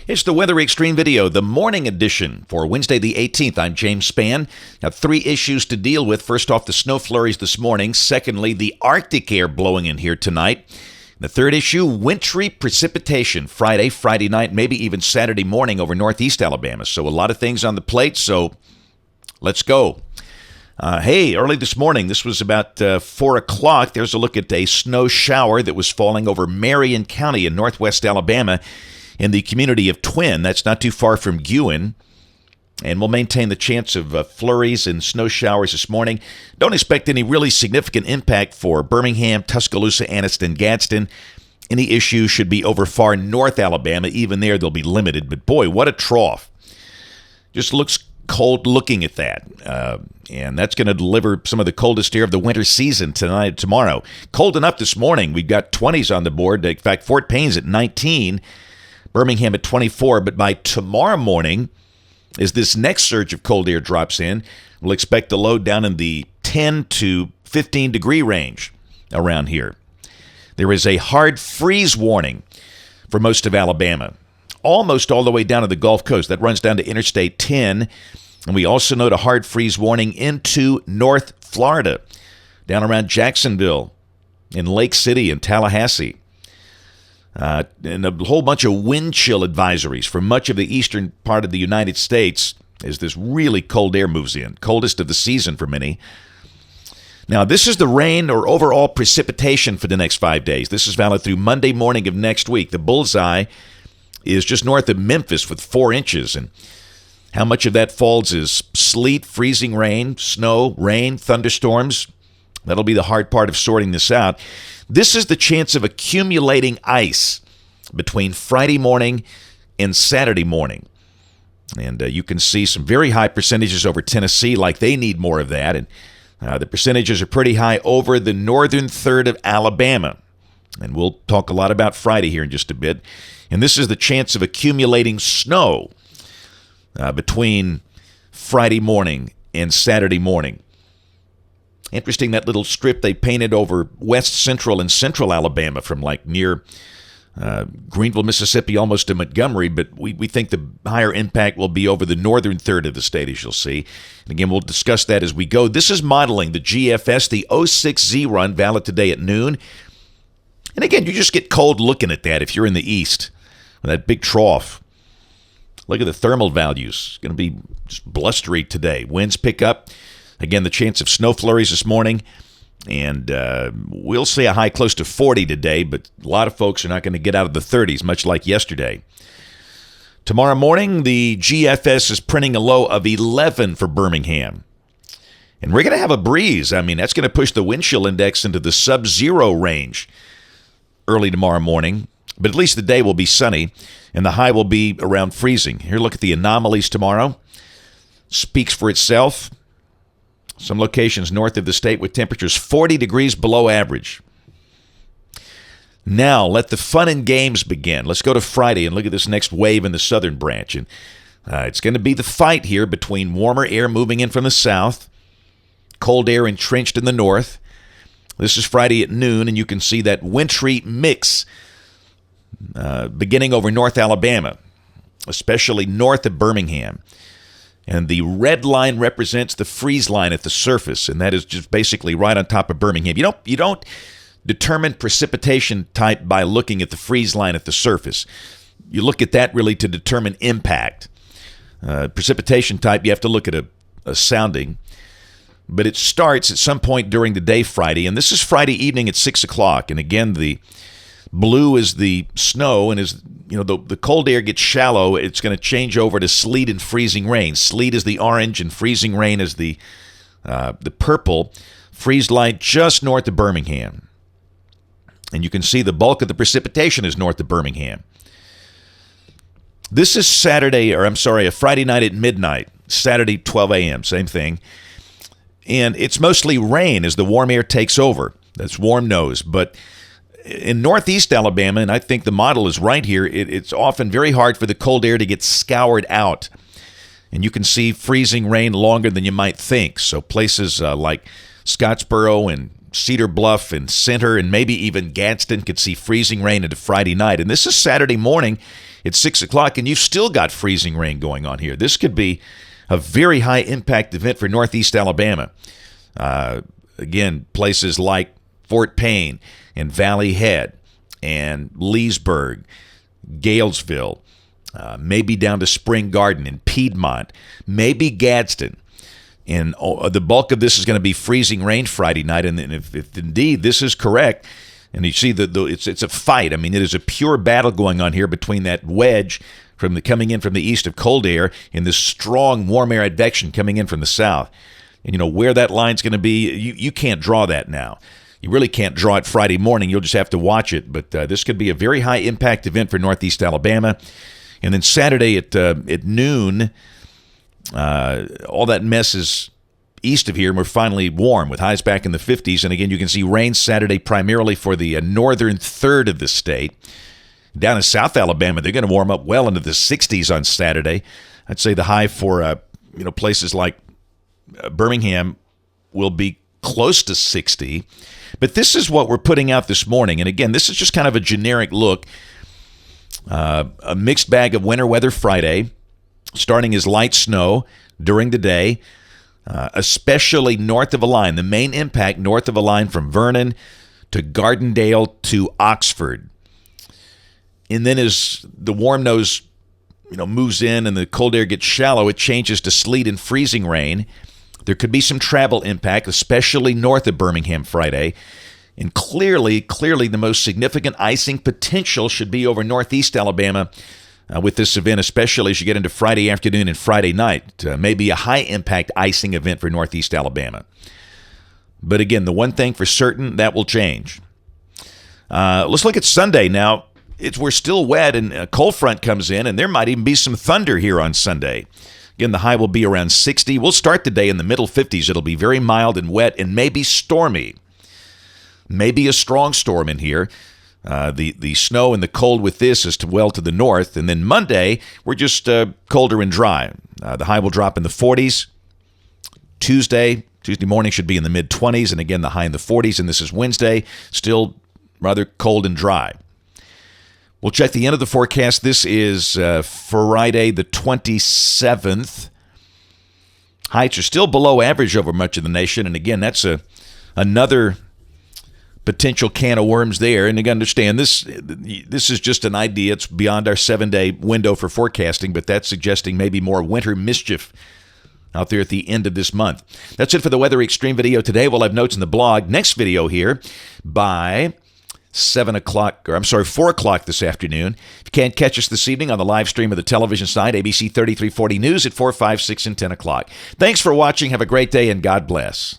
It's the Weather Xtreme video, the morning edition for Wednesday the 18th. I'm James Spann. Got three issues to deal with. First off, the snow flurries this morning. Secondly, the Arctic air blowing in here tonight. The third issue, wintry precipitation Friday night, maybe even Saturday morning over northeast Alabama. So a lot of things on the plate, so let's go. Hey, early this morning, this was about 4 o'clock. There's a look at a snow shower that was falling over Marion County in northwest Alabama in the community of Twin. That's not too far from Guin. And we'll maintain the chance of flurries and snow showers this morning. Don't expect any really significant impact for Birmingham, Tuscaloosa, Anniston, Gadsden. Any issues should be over far north Alabama. Even there, they'll be limited. But boy, what a trough. Just looks cold looking at that. And that's going to deliver some of the coldest air of the winter season tonight and tomorrow. Cold enough this morning. We've got 20s on the board. In fact, Fort Payne's at 19. Birmingham at 24, but by tomorrow morning, as this next surge of cold air drops in, we'll expect the low down in the 10 to 15 degree range around here. There is a hard freeze warning for most of Alabama, almost all the way down to the Gulf Coast. That runs down to Interstate 10, and we also note a hard freeze warning into North Florida, down around Jacksonville, in Lake City and Tallahassee. And a whole bunch of wind chill advisories for much of the eastern part of the United States as this really cold air moves in. Coldest of the season for many. Now, this is the rain or overall precipitation for the next 5 days. This is valid through Monday morning of next week. The bullseye is just north of Memphis with 4 inches. And how much of that falls is sleet, freezing rain, snow, rain, thunderstorms. That'll be the hard part of sorting this out. This is the chance of accumulating ice between Friday morning and Saturday morning. And you can see some very high percentages over Tennessee, like they need more of that. And the percentages are pretty high over the northern third of Alabama. And we'll talk a lot about Friday here in just a bit. And this is the chance of accumulating snow between Friday morning and Saturday morning. Interesting, that little strip they painted over west central and central Alabama from like near Greenville, Mississippi, almost to Montgomery, but we think the higher impact will be over the northern third of the state, as you'll see. And again, we'll discuss that as we go. This is modeling the GFS, the 06Z run, valid today at noon. And again, you just get cold looking at that if you're in the east, that big trough. Look at the thermal values. It's going to be just blustery today. Winds pick up. Again, the chance of snow flurries this morning, and we'll see a high close to 40 today, but a lot of folks are not going to get out of the 30s, much like yesterday. Tomorrow morning, the GFS is printing a low of 11 for Birmingham. And we're going to have a breeze. I mean, that's going to push the wind chill index into the sub-zero range early tomorrow morning, but at least the day will be sunny, and the high will be around freezing. Here, look at the anomalies tomorrow. Speaks for itself. Some locations north of the state with temperatures 40 degrees below average. Now, let the fun and games begin. Let's go to Friday and look at this next wave in the southern branch. And it's going to be the fight here between warmer air moving in from the south, cold air entrenched in the north. This is Friday at noon, and you can see that wintry mix beginning over North Alabama, especially north of Birmingham. And the red line represents the freeze line at the surface, and that is just basically right on top of Birmingham. You don't determine precipitation type by looking at the freeze line at the surface. You look at that really to determine impact. Precipitation type, you have to look at a sounding. But it starts at some point during the day Friday, and this is Friday evening at 6 o'clock. And again, the blue is the snow, and as the cold air gets shallow, it's going to change over to sleet and freezing rain. Sleet is the orange, and freezing rain is the purple. Freeze line just north of Birmingham. And you can see the bulk of the precipitation is north of Birmingham. This is a Friday night at midnight, Saturday 12 a.m., same thing. And it's mostly rain as the warm air takes over. That's warm nose, but in northeast Alabama, and I think the model is right here, it's often very hard for the cold air to get scoured out. And you can see freezing rain longer than you might think. So places like Scottsboro and Cedar Bluff and Center and maybe even Gadsden could see freezing rain into Friday night. And this is Saturday morning. It's 6 o'clock, and you've still got freezing rain going on here. This could be a very high impact event for Northeast Alabama. Again, places like Fort Payne and Valley Head and Leesburg, Galesville, maybe down to Spring Garden and Piedmont, maybe Gadsden. And the bulk of this is going to be freezing rain Friday night. And if indeed this is correct, and you see it's a fight. I mean, it is a pure battle going on here between that wedge coming in from the east of cold air and this strong warm air advection coming in from the south. And where that line's going to be, you can't draw that now. You really can't draw it Friday morning. You'll just have to watch it. But this could be a very high impact event for Northeast Alabama. And then Saturday at noon, all that mess is east of here, and we're finally warm with highs back in the 50s. And again, you can see rain Saturday primarily for the northern third of the state. Down in South Alabama, they're going to warm up well into the 60s on Saturday. I'd say the high for places like Birmingham will be close to 60. But this is what we're putting out this morning. And again, this is just kind of a generic look. A mixed bag of winter weather Friday, starting as light snow during the day, especially north of a line. The main impact north of a line from Vernon to Gardendale to Oxford. And then as the warm nose moves in and the cold air gets shallow, it changes to sleet and freezing rain. There could be some travel impact, especially north of Birmingham Friday. And clearly the most significant icing potential should be over Northeast Alabama with this event, especially as you get into Friday afternoon and Friday night. Maybe a high-impact icing event for Northeast Alabama. But again, the one thing for certain, that will change. Let's look at Sunday now. We're still wet, and a cold front comes in, and there might even be some thunder here on Sunday. Again, the high will be around 60. We'll start the day in the middle 50s. It'll be very mild and wet and maybe stormy. Maybe a strong storm in here. The snow and the cold with this is to the north. And then Monday, we're just colder and dry. The high will drop in the 40s. Tuesday morning should be in the mid-20s. And again, the high in the 40s. And this is Wednesday, still rather cold and dry. We'll check the end of the forecast. This is Friday the 27th. Heights are still below average over much of the nation. And again, that's another potential can of worms there. And again, understand, this is just an idea. It's beyond our 7-day window for forecasting, but that's suggesting maybe more winter mischief out there at the end of this month. That's it for the Weather Xtreme video today. We'll have notes in the blog. Next video here by 4 o'clock this afternoon. If you can't catch us this evening on the live stream of the television side, ABC 3340 News at 4, 5, 6, and 10 o'clock. Thanks for watching. Have a great day, and God bless.